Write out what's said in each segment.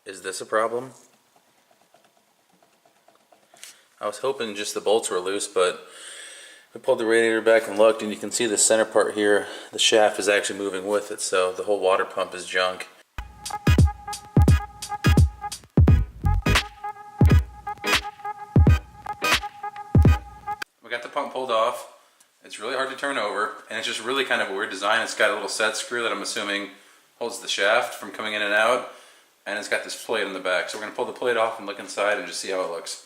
Is this a problem? I was hoping just the bolts were loose, but we pulled the radiator back and looked, and you can see the center part here, the shaft is actually moving with it, so the whole water pump is junk. We got the pump pulled off. It's really hard to turn over, and it's just really kind of a weird design. It's got a little set screw that I'm assuming holds the shaft from coming in and out, and it's got this plate in the back. So we're going to pull the plate off and look inside and just see how it looks.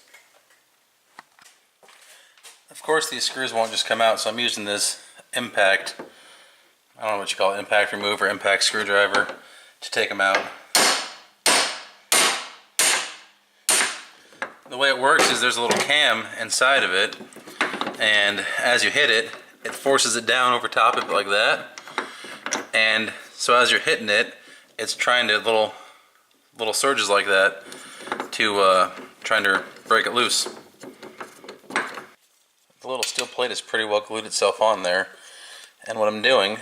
Of course these screws won't just come out, so I'm using this impact, I don't know what you call it, impact remover, impact screwdriver to take them out. The way it works is there's a little cam inside of it, and as you hit it, it forces it down over top of it like that. And so as you're hitting it, it's trying to little surges like that to trying to break it loose. The little steel plate is pretty well glued itself on there, and what I'm doing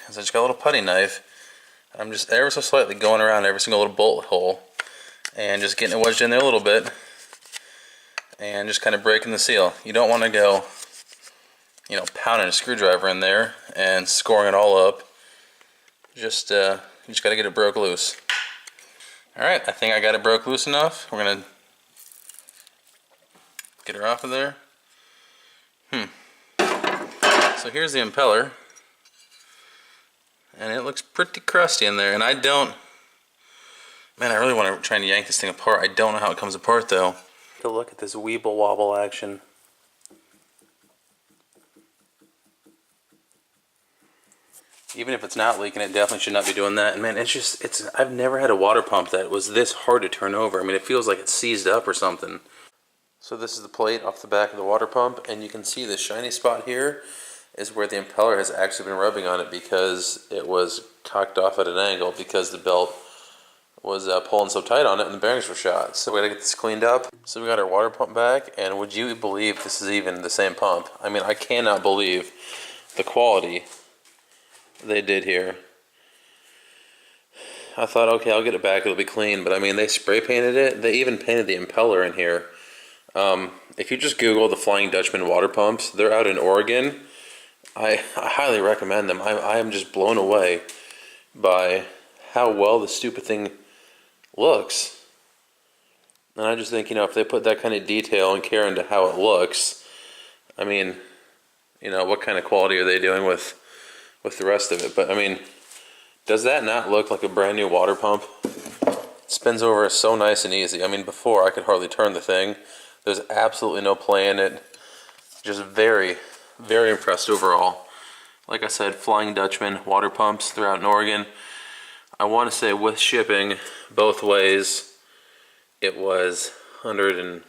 is I just got a little putty knife. I'm just ever so slightly going around every single little bolt hole and just getting it wedged in there a little bit and just kind of breaking the seal. You don't want to go, you know, pounding a screwdriver in there and scoring it all up. You just got to get it broke loose. Alright, I think I got it broke loose enough. We're going to get her off of there. So here's the impeller, and it looks pretty crusty in there, and I really want to try and yank this thing apart. I don't know how it comes apart though. Take a look at this weeble wobble action. Even if it's not leaking, it definitely should not be doing that. And man, I've never had a water pump that was this hard to turn over. I mean, it feels like it's seized up or something. So this is the plate off the back of the water pump, and you can see the shiny spot here is where the impeller has actually been rubbing on it because it was cocked off at an angle because the belt was pulling so tight on it and the bearings were shot. So we gotta get this cleaned up. So we got our water pump back, and would you believe this is even the same pump? I mean, I cannot believe the quality they did here. I thought, okay, I'll get it back, it'll be clean, but I mean, they spray painted it. They even painted the impeller in here. If you just Google the Flying Dutchman water pumps, they're out in Oregon. I highly recommend them. I am just blown away by how well the stupid thing looks. And I just think, you know, if they put that kind of detail and care into how it looks, I mean, you know, what kind of quality are they doing with the rest of it? But I mean, does that not look like a brand new water pump? It spins over so nice and easy. I mean, before I could hardly turn the thing. There's absolutely no play in it. Just very, very impressed overall. Like I said, Flying Dutchman water pumps. They're out in Oregon. I want to say with shipping both ways, it was $170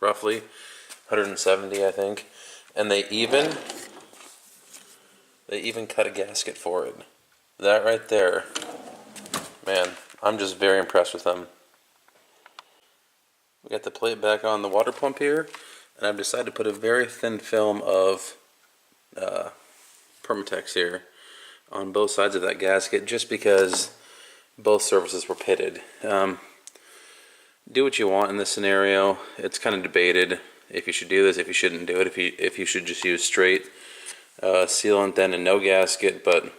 roughly, $170 I think, and they even cut a gasket for it. That right there, man, I'm just very impressed with them. We got the plate back on the water pump here, and I've decided to put a very thin film of Permatex here on both sides of that gasket, just because both surfaces were pitted. Do what you want in this scenario. It's kind of debated if you should do this, if you shouldn't do it, if you should just use straight sealant then and no gasket, but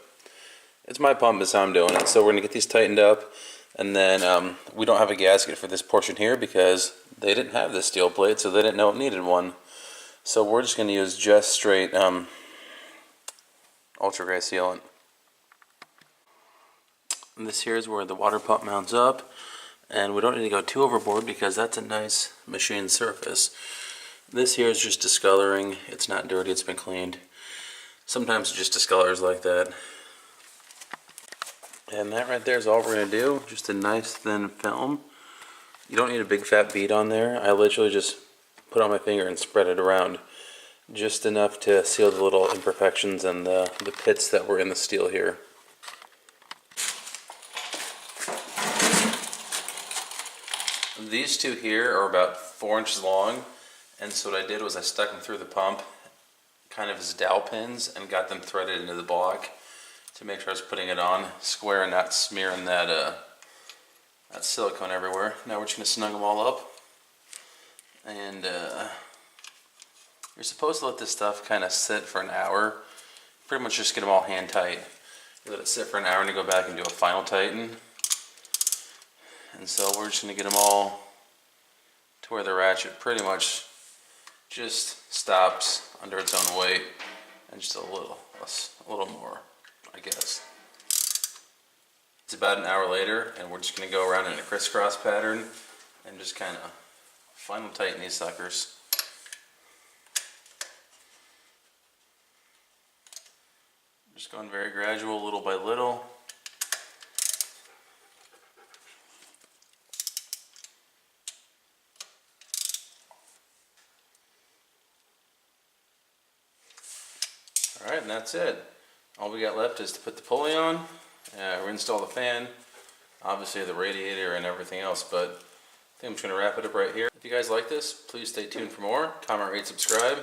it's my pump, is how I'm doing it. So we're going to get these tightened up. And then we don't have a gasket for this portion here because they didn't have this steel plate, so they didn't know it needed one. So we're just going to use just straight ultra gray sealant. And this here is where the water pump mounts up, and we don't need to go too overboard because that's a nice machined surface. This here is just discoloring. It's not dirty, it's been cleaned. Sometimes it just discolors like that. And that right there is all we're going to do. Just a nice thin film. You don't need a big fat bead on there. I literally just put on my finger and spread it around. Just enough to seal the little imperfections and the pits that were in the steel here. These two here are about 4 inches long. And so what I did was I stuck them through the pump, kind of as dowel pins, and got them threaded into the block to make sure I was putting it on square and not smearing that silicone everywhere. Now we're just going to snug them all up. And you're supposed to let this stuff kind of sit for an hour. Pretty much just get them all hand tight. You let it sit for an hour and you go back and do a final tighten. And so we're just going to get them all to where the ratchet pretty much just stops under its own weight, and just a little more, I guess. It's about an hour later, and we're just going to go around in a crisscross pattern and just kind of final tighten these suckers. Just going very gradual, little by little. Alright, and that's it. All we got left is to put the pulley on, reinstall the fan, obviously the radiator and everything else, but I think I'm just going to wrap it up right here. If you guys like this, please stay tuned for more. Comment, rate, subscribe.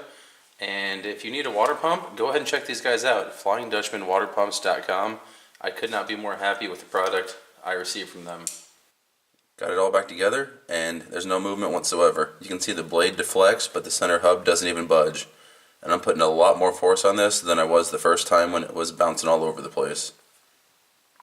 And if you need a water pump, go ahead and check these guys out, FlyingDutchmanWaterPumps.com. I could not be more happy with the product I received from them. Got it all back together, and there's no movement whatsoever. You can see the blade deflects, but the center hub doesn't even budge. And I'm putting a lot more force on this than I was the first time when it was bouncing all over the place.